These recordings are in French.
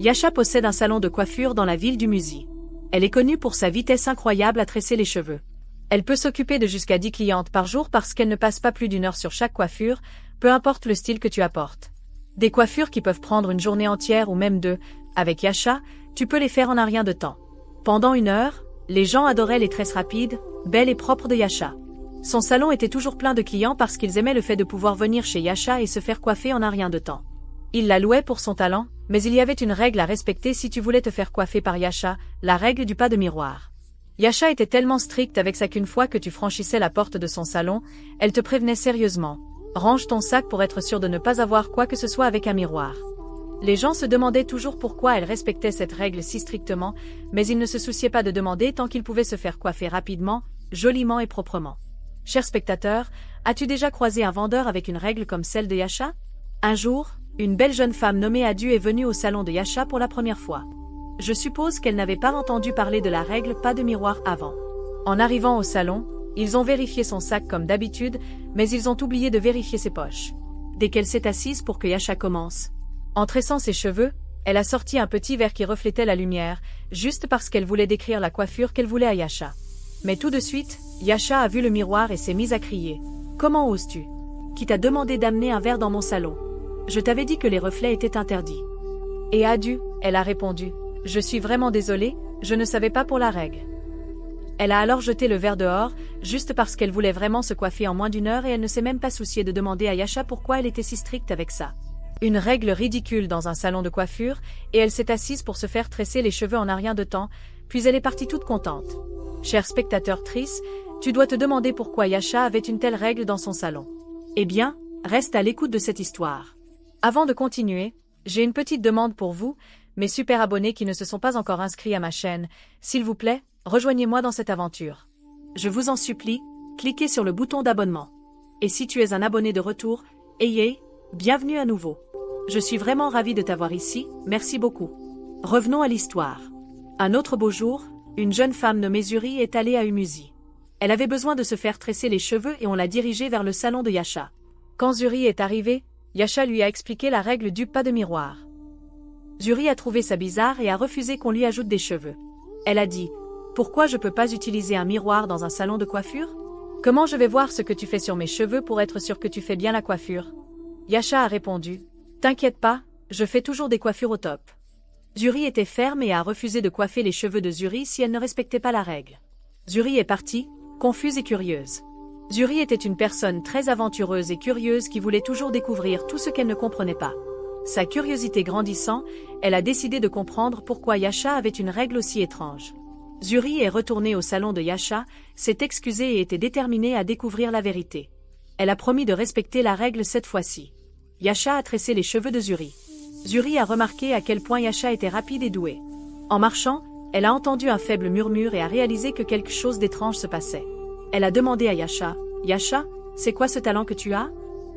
Yasha possède un salon de coiffure dans la ville du Musi. Elle est connue pour sa vitesse incroyable à tresser les cheveux. Elle peut s'occuper de jusqu'à 10 clientes par jour parce qu'elle ne passe pas plus d'une heure sur chaque coiffure, peu importe le style que tu apportes. Des coiffures qui peuvent prendre une journée entière ou même deux, avec Yasha, tu peux les faire en un rien de temps. Pendant une heure, les gens adoraient les tresses rapides, belles et propres de Yasha. Son salon était toujours plein de clients parce qu'ils aimaient le fait de pouvoir venir chez Yasha et se faire coiffer en un rien de temps. Ils la louaient pour son talent, mais il y avait une règle à respecter si tu voulais te faire coiffer par Yasha, la règle du pas de miroir. Yasha était tellement stricte avec ça qu'une fois que tu franchissais la porte de son salon, elle te prévenait sérieusement. Range ton sac pour être sûr de ne pas avoir quoi que ce soit avec un miroir. Les gens se demandaient toujours pourquoi elle respectait cette règle si strictement, mais ils ne se souciaient pas de demander tant qu'ils pouvaient se faire coiffer rapidement, joliment et proprement. Cher spectateur, as-tu déjà croisé un vendeur avec une règle comme celle de Yasha? Un jour, une belle jeune femme nommée Adu est venue au salon de Yasha pour la première fois. Je suppose qu'elle n'avait pas entendu parler de la règle pas de miroir avant. En arrivant au salon, ils ont vérifié son sac comme d'habitude, mais ils ont oublié de vérifier ses poches. Dès qu'elle s'est assise pour que Yasha commence, en tressant ses cheveux, elle a sorti un petit verre qui reflétait la lumière, juste parce qu'elle voulait décrire la coiffure qu'elle voulait à Yasha. Mais tout de suite, Yasha a vu le miroir et s'est mise à crier. « Comment oses-tu? Qui t'a demandé d'amener un verre dans mon salon? Je t'avais dit que les reflets étaient interdits. » Et Adu, elle a répondu. « Je suis vraiment désolée, je ne savais pas pour la règle. » Elle a alors jeté le verre dehors, juste parce qu'elle voulait vraiment se coiffer en moins d'une heure et elle ne s'est même pas souciée de demander à Yasha pourquoi elle était si stricte avec ça. Une règle ridicule dans un salon de coiffure, et elle s'est assise pour se faire tresser les cheveux en un rien de temps, puis elle est partie toute contente. Cher spectateur triste, tu dois te demander pourquoi Yasha avait une telle règle dans son salon. Eh bien, reste à l'écoute de cette histoire. Avant de continuer, j'ai une petite demande pour vous, mes super abonnés qui ne se sont pas encore inscrits à ma chaîne. S'il vous plaît, rejoignez-moi dans cette aventure. Je vous en supplie, cliquez sur le bouton d'abonnement. Et si tu es un abonné de retour, bienvenue à nouveau. Je suis vraiment ravie de t'avoir ici, merci beaucoup. Revenons à l'histoire. Un autre beau jour, une jeune femme nommée Zuri est allée à Umuzi. Elle avait besoin de se faire tresser les cheveux et on l'a dirigée vers le salon de Yasha. Quand Zuri est arrivée, Yasha lui a expliqué la règle du pas de miroir. Zuri a trouvé ça bizarre et a refusé qu'on lui ajoute des cheveux. Elle a dit « Pourquoi je peux pas utiliser un miroir dans un salon de coiffure? Comment je vais voir ce que tu fais sur mes cheveux pour être sûr que tu fais bien la coiffure ?» Yasha a répondu « T'inquiète pas, je fais toujours des coiffures au top. » Zuri était ferme et a refusé de coiffer les cheveux de Zuri si elle ne respectait pas la règle. Zuri est partie, confuse et curieuse. Zuri était une personne très aventureuse et curieuse qui voulait toujours découvrir tout ce qu'elle ne comprenait pas. Sa curiosité grandissant, elle a décidé de comprendre pourquoi Yasha avait une règle aussi étrange. Zuri est retournée au salon de Yasha, s'est excusée et était déterminée à découvrir la vérité. Elle a promis de respecter la règle cette fois-ci. Yasha a tressé les cheveux de Zuri. Zuri a remarqué à quel point Yasha était rapide et doué. En marchant, elle a entendu un faible murmure et a réalisé que quelque chose d'étrange se passait. Elle a demandé à Yasha, « Yasha, c'est quoi ce talent que tu as?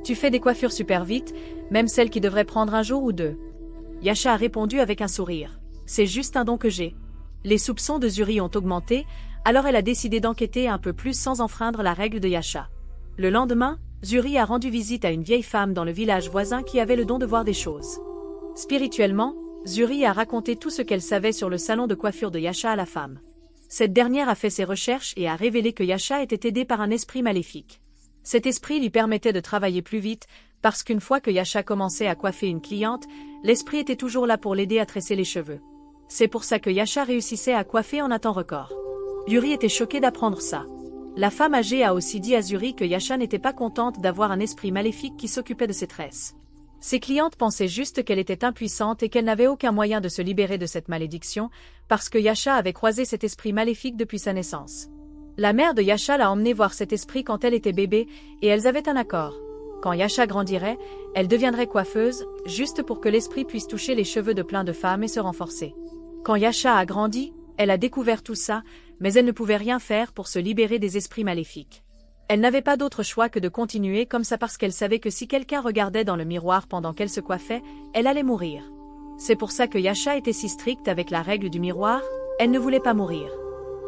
Tu fais des coiffures super vite, même celles qui devraient prendre un jour ou deux. » Yasha a répondu avec un sourire, « C'est juste un don que j'ai. » Les soupçons de Zuri ont augmenté, alors elle a décidé d'enquêter un peu plus sans enfreindre la règle de Yasha. Le lendemain, Zuri a rendu visite à une vieille femme dans le village voisin qui avait le don de voir des choses. Spirituellement, Zuri a raconté tout ce qu'elle savait sur le salon de coiffure de Yasha à la femme. Cette dernière a fait ses recherches et a révélé que Yasha était aidé par un esprit maléfique. Cet esprit lui permettait de travailler plus vite, parce qu'une fois que Yasha commençait à coiffer une cliente, l'esprit était toujours là pour l'aider à tresser les cheveux. C'est pour ça que Yasha réussissait à coiffer en un temps record. Zuri était choquée d'apprendre ça. La femme âgée a aussi dit à Zuri que Yasha n'était pas contente d'avoir un esprit maléfique qui s'occupait de ses tresses. Ses clientes pensaient juste qu'elle était impuissante et qu'elle n'avait aucun moyen de se libérer de cette malédiction, parce que Yasha avait croisé cet esprit maléfique depuis sa naissance. La mère de Yasha l'a emmenée voir cet esprit quand elle était bébé, et elles avaient un accord. Quand Yasha grandirait, elle deviendrait coiffeuse, juste pour que l'esprit puisse toucher les cheveux de plein de femmes et se renforcer. Quand Yasha a grandi, elle a découvert tout ça, mais elle ne pouvait rien faire pour se libérer des esprits maléfiques. Elle n'avait pas d'autre choix que de continuer comme ça parce qu'elle savait que si quelqu'un regardait dans le miroir pendant qu'elle se coiffait, elle allait mourir. C'est pour ça que Yasha était si stricte avec la règle du miroir, elle ne voulait pas mourir.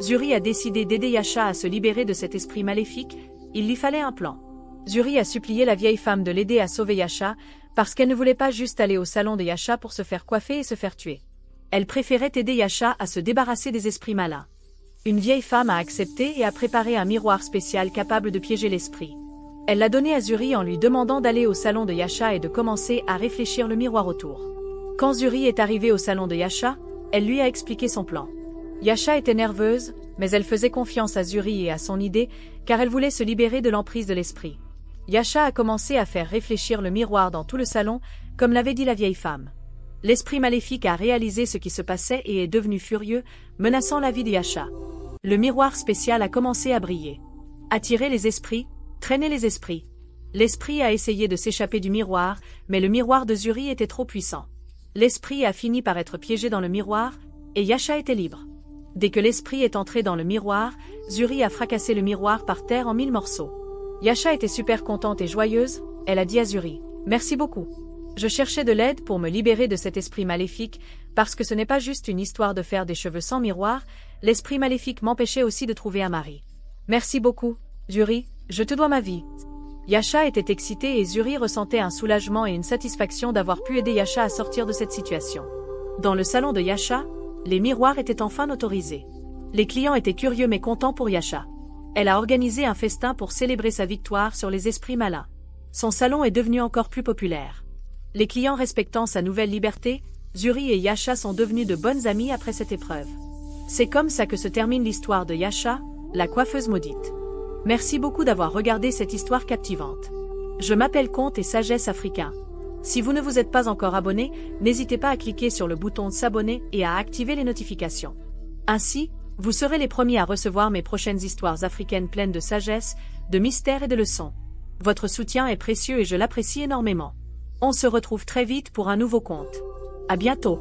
Zuri a décidé d'aider Yasha à se libérer de cet esprit maléfique, il lui fallait un plan. Zuri a supplié la vieille femme de l'aider à sauver Yasha, Parce qu'elle ne voulait pas juste aller au salon de Yasha pour se faire coiffer et se faire tuer. Elle préférait aider Yasha à se débarrasser des esprits malins. Une vieille femme a accepté et a préparé un miroir spécial capable de piéger l'esprit. Elle l'a donné à Zuri en lui demandant d'aller au salon de Yasha et de commencer à réfléchir le miroir autour. Quand Zuri est arrivée au salon de Yasha, elle lui a expliqué son plan. Yasha était nerveuse, mais elle faisait confiance à Zuri et à son idée, car elle voulait se libérer de l'emprise de l'esprit. Yasha a commencé à faire réfléchir le miroir dans tout le salon, comme l'avait dit la vieille femme. L'esprit maléfique a réalisé ce qui se passait et est devenu furieux, menaçant la vie de Yasha. Le miroir spécial a commencé à briller. Attirer les esprits, traîner les esprits. L'esprit a essayé de s'échapper du miroir, mais le miroir de Zuri était trop puissant. L'esprit a fini par être piégé dans le miroir, et Yasha était libre. Dès que l'esprit est entré dans le miroir, Zuri a fracassé le miroir par terre en 1000 morceaux. Yasha était super contente et joyeuse, elle a dit à Zuri, « Merci beaucoup. Je cherchais de l'aide pour me libérer de cet esprit maléfique, parce que ce n'est pas juste une histoire de faire des cheveux sans miroir, l'esprit maléfique m'empêchait aussi de trouver un mari. Merci beaucoup, Zuri, je te dois ma vie. » Yasha était excitée et Zuri ressentait un soulagement et une satisfaction d'avoir pu aider Yasha à sortir de cette situation. Dans le salon de Yasha, les miroirs étaient enfin autorisés. Les clients étaient curieux mais contents pour Yasha. Elle a organisé un festin pour célébrer sa victoire sur les esprits malins. Son salon est devenu encore plus populaire. Les clients respectant sa nouvelle liberté, Zuri et Yasha sont devenus de bonnes amies après cette épreuve. C'est comme ça que se termine l'histoire de Yasha, la coiffeuse maudite. Merci beaucoup d'avoir regardé cette histoire captivante. Je m'appelle Conte et Sagesse Africain. Si vous ne vous êtes pas encore abonné, n'hésitez pas à cliquer sur le bouton s'abonner et à activer les notifications. Ainsi, vous serez les premiers à recevoir mes prochaines histoires africaines pleines de sagesse, de mystère et de leçons. Votre soutien est précieux et je l'apprécie énormément. On se retrouve très vite pour un nouveau conte. À bientôt.